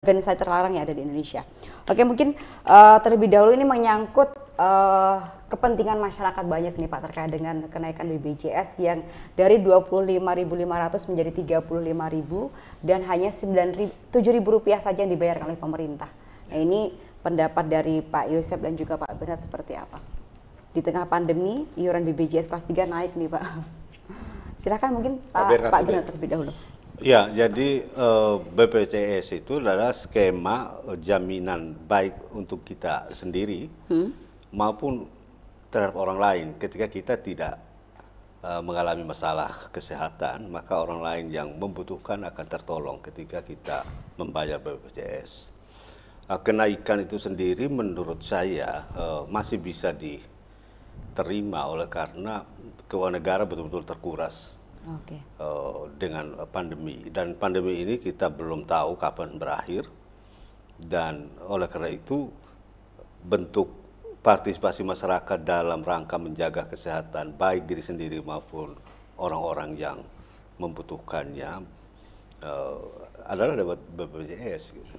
organisasi terlarang yang ada di Indonesia. Oke, mungkin terlebih dahulu ini menyangkut kepentingan masyarakat banyak nih Pak terkait dengan kenaikan BPJS yang dari 25.500 menjadi 35.000 dan hanya 7.000 rupiah saja yang dibayarkan oleh pemerintah. Nah, ini pendapat dari Pak Yosep dan juga Pak Bernard seperti apa? Di tengah pandemi, iuran BPJS kelas 3 naik nih Pak. Silakan mungkin Pak Bernard terlebih dahulu. Ya, jadi BPJS itu adalah skema jaminan baik untuk kita sendiri maupun terhadap orang lain. Ketika kita tidak mengalami masalah kesehatan, maka orang lain yang membutuhkan akan tertolong ketika kita membayar BPJS. Kenaikan itu sendiri menurut saya masih bisa diterima oleh karena keuangan negara betul-betul terkuras. Okay. Dengan pandemi, dan pandemi ini kita belum tahu kapan berakhir, dan oleh karena itu bentuk partisipasi masyarakat dalam rangka menjaga kesehatan baik diri sendiri maupun orang-orang yang membutuhkannya adalah dapat BPJS gitu.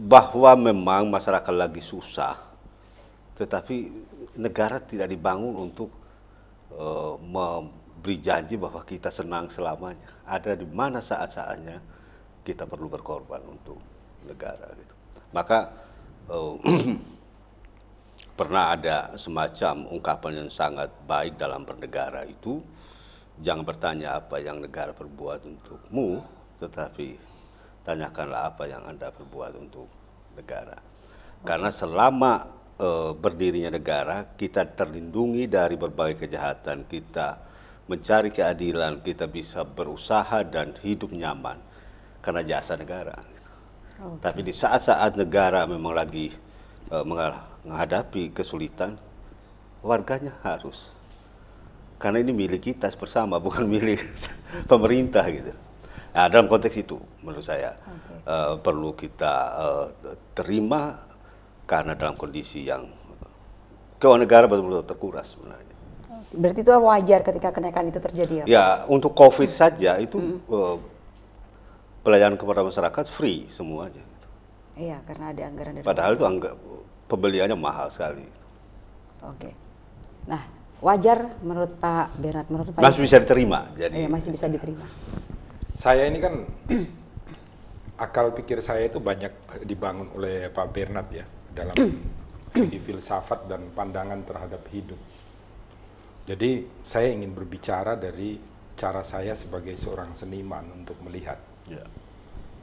Bahwa memang masyarakat lagi susah, tetapi negara tidak dibangun untuk beri janji bahwa kita senang selamanya. Ada di mana saat-saatnya kita perlu berkorban untuk negara gitu. Maka pernah ada semacam ungkapan yang sangat baik dalam bernegara itu, jangan bertanya apa yang negara perbuat untukmu, tetapi tanyakanlah apa yang Anda perbuat untuk negara. Karena selama berdirinya negara, kita terlindungi dari berbagai kejahatan, kita mencari keadilan, kita bisa berusaha dan hidup nyaman karena jasa negara. Okay. Tapi di saat-saat negara memang lagi menghadapi kesulitan, warganya harus, karena ini milik kita bersama, bukan milik pemerintah gitu. Nah, dalam konteks itu menurut saya perlu kita terima, karena dalam kondisi yang keuangan negara betul-betul terkuras sebenarnya. Berarti itu wajar ketika kenaikan itu terjadi ya? Ya, untuk COVID saja itu pelayanan kepada masyarakat free semuanya. Iya, karena ada anggaran dari padahal itu pembeliannya mahal sekali. Oke. Nah, wajar menurut Pak Bernard, menurut Pak masih bisa diterima. Jadi iya, masih bisa diterima. Saya ini kan akal pikir saya itu banyak dibangun oleh Pak Bernard ya dalam segi filsafat dan pandangan terhadap hidup. Jadi saya ingin berbicara dari cara saya sebagai seorang seniman untuk melihat. Ya.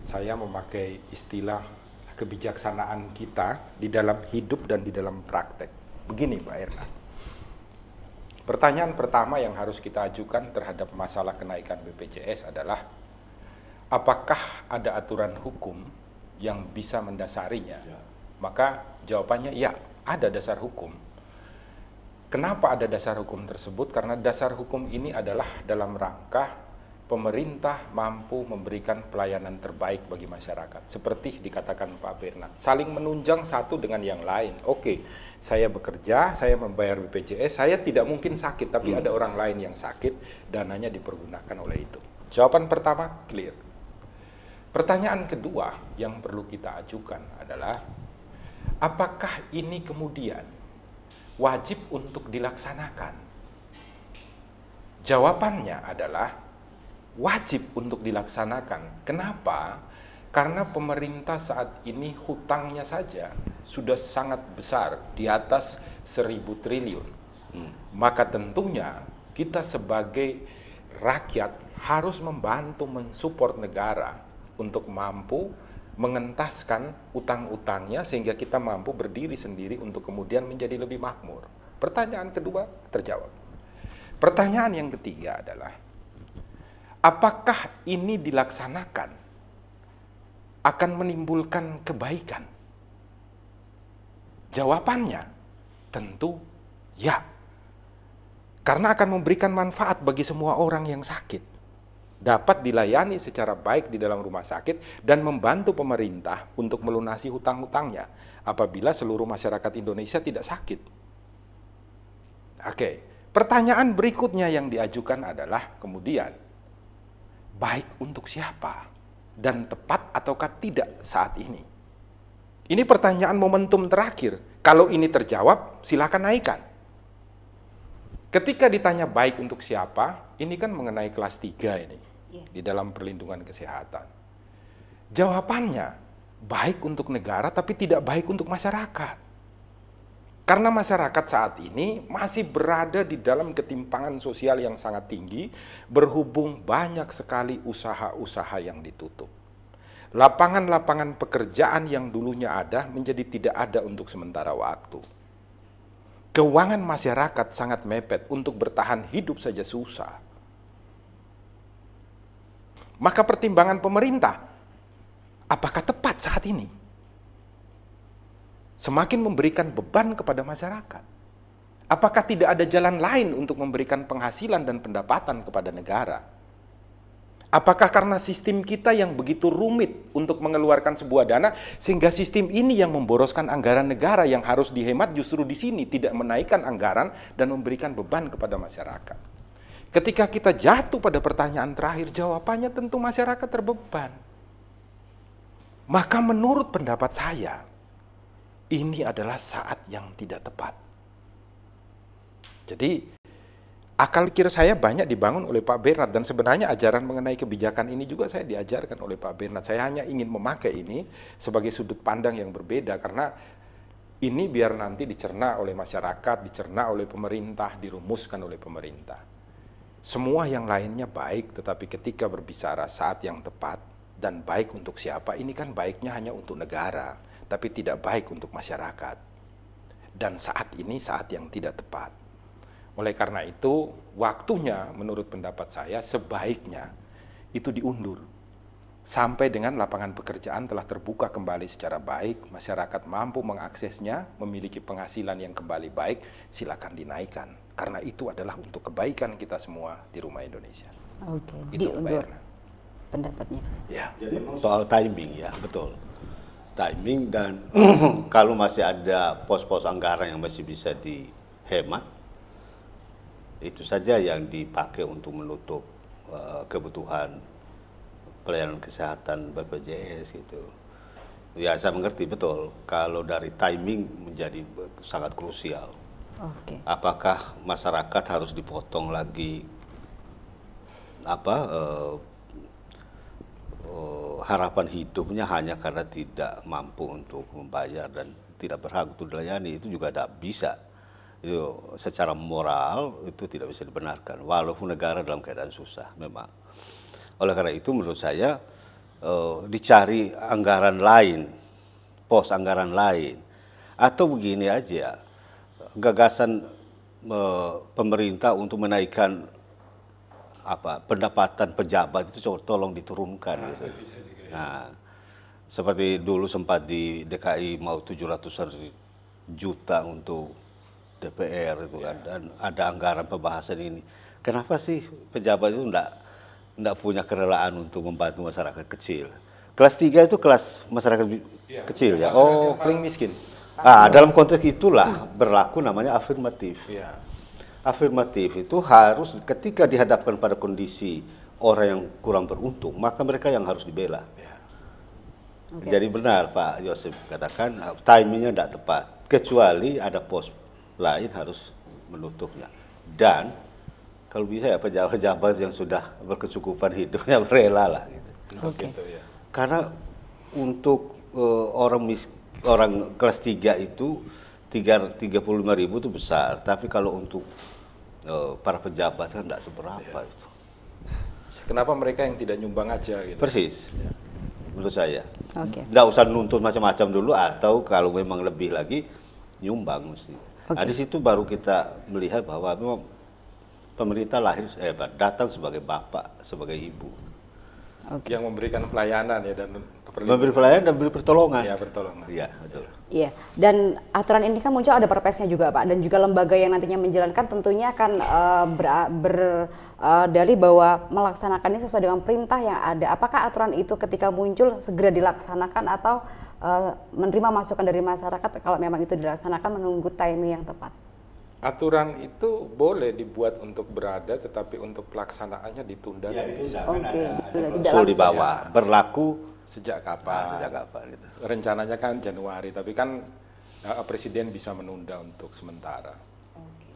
Saya memakai istilah kebijaksanaan kita di dalam hidup dan di dalam praktek. Begini Pak Erna. Pertanyaan pertama yang harus kita ajukan terhadap masalah kenaikan BPJS adalah, apakah ada aturan hukum yang bisa mendasarinya? Ya. Maka jawabannya ya, ada dasar hukum. Kenapa ada dasar hukum tersebut? Karena dasar hukum ini adalah dalam rangka pemerintah mampu memberikan pelayanan terbaik bagi masyarakat. Seperti dikatakan Pak Bernard, saling menunjang satu dengan yang lain. Oke, saya bekerja, saya membayar BPJS, saya tidak mungkin sakit, tapi ada orang lain yang sakit, dananya dipergunakan oleh itu. Jawaban pertama, clear. Pertanyaan kedua yang perlu kita ajukan adalah, apakah ini kemudian wajib untuk dilaksanakan? Jawabannya adalah wajib untuk dilaksanakan. Kenapa? Karena pemerintah saat ini hutangnya saja sudah sangat besar, di atas 1.000 triliun. Maka tentunya kita sebagai rakyat harus membantu mensupport negara untuk mampu mengentaskan utang-utangnya sehingga kita mampu berdiri sendiri untuk kemudian menjadi lebih makmur. Pertanyaan kedua terjawab. Pertanyaan yang ketiga adalah, apakah ini dilaksanakan akan menimbulkan kebaikan? Jawabannya tentu ya. Karena akan memberikan manfaat bagi semua orang yang sakit, dapat dilayani secara baik di dalam rumah sakit, dan membantu pemerintah untuk melunasi hutang-hutangnya apabila seluruh masyarakat Indonesia tidak sakit. Oke, pertanyaan berikutnya yang diajukan adalah kemudian, baik untuk siapa? dan tepat ataukah tidak saat ini? Ini pertanyaan momentum terakhir. Kalau ini terjawab, silakan naikkan. Ketika ditanya baik untuk siapa, ini kan mengenai kelas 3 ini, di dalam perlindungan kesehatan. Jawabannya, baik untuk negara tapi tidak baik untuk masyarakat. Karena masyarakat saat ini masih berada di dalam ketimpangan sosial yang sangat tinggi, berhubung banyak sekali usaha-usaha yang ditutup. Lapangan-lapangan pekerjaan yang dulunya ada menjadi tidak ada untuk sementara waktu. Keuangan masyarakat sangat mepet, untuk bertahan hidup saja susah. Maka pertimbangan pemerintah, apakah tepat saat ini? Semakin memberikan beban kepada masyarakat. Apakah tidak ada jalan lain untuk memberikan penghasilan dan pendapatan kepada negara? Apakah karena sistem kita yang begitu rumit untuk mengeluarkan sebuah dana, sehingga sistem ini yang memboroskan anggaran negara yang harus dihemat justru di sini, tidak menaikkan anggaran dan memberikan beban kepada masyarakat? Ketika kita jatuh pada pertanyaan terakhir, jawabannya tentu masyarakat terbeban. Maka menurut pendapat saya, ini adalah saat yang tidak tepat. Jadi, akal pikir saya banyak dibangun oleh Pak Bernard, dan sebenarnya ajaran mengenai kebijakan ini juga saya diajarkan oleh Pak Bernard. Saya hanya ingin memakai ini sebagai sudut pandang yang berbeda, karena ini biar nanti dicerna oleh masyarakat, dicerna oleh pemerintah, dirumuskan oleh pemerintah. Semua yang lainnya baik, tetapi ketika berbicara saat yang tepat dan baik untuk siapa, ini kan baiknya hanya untuk negara, tapi tidak baik untuk masyarakat. Dan saat ini saat yang tidak tepat. Oleh karena itu, waktunya menurut pendapat saya sebaiknya itu diundur. Sampai dengan lapangan pekerjaan telah terbuka kembali secara baik, masyarakat mampu mengaksesnya, memiliki penghasilan yang kembali baik, silakan dinaikkan. Karena itu adalah untuk kebaikan kita semua di rumah Indonesia. Oke, Itu diundur pendapatnya. Ya, jadi soal timing ya, betul. Timing, dan kalau masih ada pos-pos anggaran yang masih bisa dihemat, itu saja yang dipakai untuk menutup kebutuhan pelayanan kesehatan BPJS gitu. Ya, saya mengerti betul kalau dari timing menjadi sangat krusial. Oke. Apakah masyarakat harus dipotong lagi harapan hidupnya hanya karena tidak mampu untuk membayar dan tidak berhak untuk dilayani? Itu juga tidak bisa. Itu secara moral itu tidak bisa dibenarkan, walaupun negara dalam keadaan susah memang. Oleh karena itu menurut saya dicari anggaran lain, pos anggaran lain, atau begini aja, gagasan pemerintah untuk menaikkan pendapatan pejabat itu tolong diturunkan gitu. Nah, seperti dulu sempat di DKI mau 700 juta untuk DPR itu kan, dan ada anggaran pembahasan ini. Kenapa sih pejabat itu enggak punya kerelaan untuk membantu masyarakat kecil? Kelas 3 itu kelas masyarakat kecil ya. Oh, paling miskin. Dalam konteks itulah berlaku namanya afirmatif. Ya. Afirmatif itu harus ketika dihadapkan pada kondisi orang yang kurang beruntung, maka mereka yang harus dibela. Ya. Okay. Jadi benar Pak Yosef katakan timingnya tidak tepat, kecuali ada pos lain harus menutupnya. Dan kalau bisa ya pejabat-pejabat yang sudah berkecukupan hidupnya rela lah gitu. Oke. Gitu, ya. Karena untuk orang kelas 3 itu 35.000 itu besar, tapi kalau untuk para pejabat kan tidak seberapa itu. Kenapa mereka yang tidak nyumbang aja gitu? Persis, menurut saya. Oke. Tidak usah nuntut macam-macam dulu, atau kalau memang lebih lagi nyumbang mesti. Nah, di situ baru kita melihat bahwa memang pemerintah datang sebagai bapak, sebagai ibu. Okay. Yang memberikan pelayanan ya, dan Memberi pelayanan dan beri pertolongan. Ya, pertolongan. Iya, betul. Iya, dan aturan ini kan muncul ada perpesnya juga Pak, dan juga lembaga yang nantinya menjalankan tentunya akan berdalih bahwa melaksanakannya sesuai dengan perintah yang ada. Apakah aturan itu ketika muncul segera dilaksanakan atau menerima masukan dari masyarakat kalau memang itu dilaksanakan menunggu timing yang tepat? Aturan itu boleh dibuat untuk berada, tetapi untuk pelaksanaannya ditunda. Ya, dan itu bisa. Oke, tidak usul di langsung. bawah, berlaku Sejak kapan? sejak kapan itu. Rencananya kan Januari, tapi kan Presiden bisa menunda untuk sementara.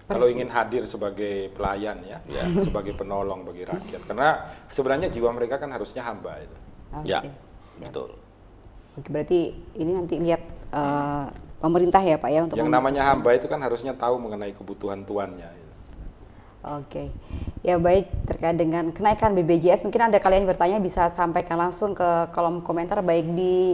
Kalau ingin hadir sebagai pelayan ya, sebagai penolong bagi rakyat. Karena sebenarnya jiwa mereka kan harusnya hamba itu. Oke. Ya, Siap. betul. Oke, berarti ini nanti lihat pemerintah ya Pak ya untuk Yang namanya memutuskan. hamba itu kan harusnya tahu mengenai kebutuhan tuannya. Oke, ya baik, terkait dengan kenaikan BPJS mungkin ada kalian bertanya bisa sampaikan langsung ke kolom komentar baik di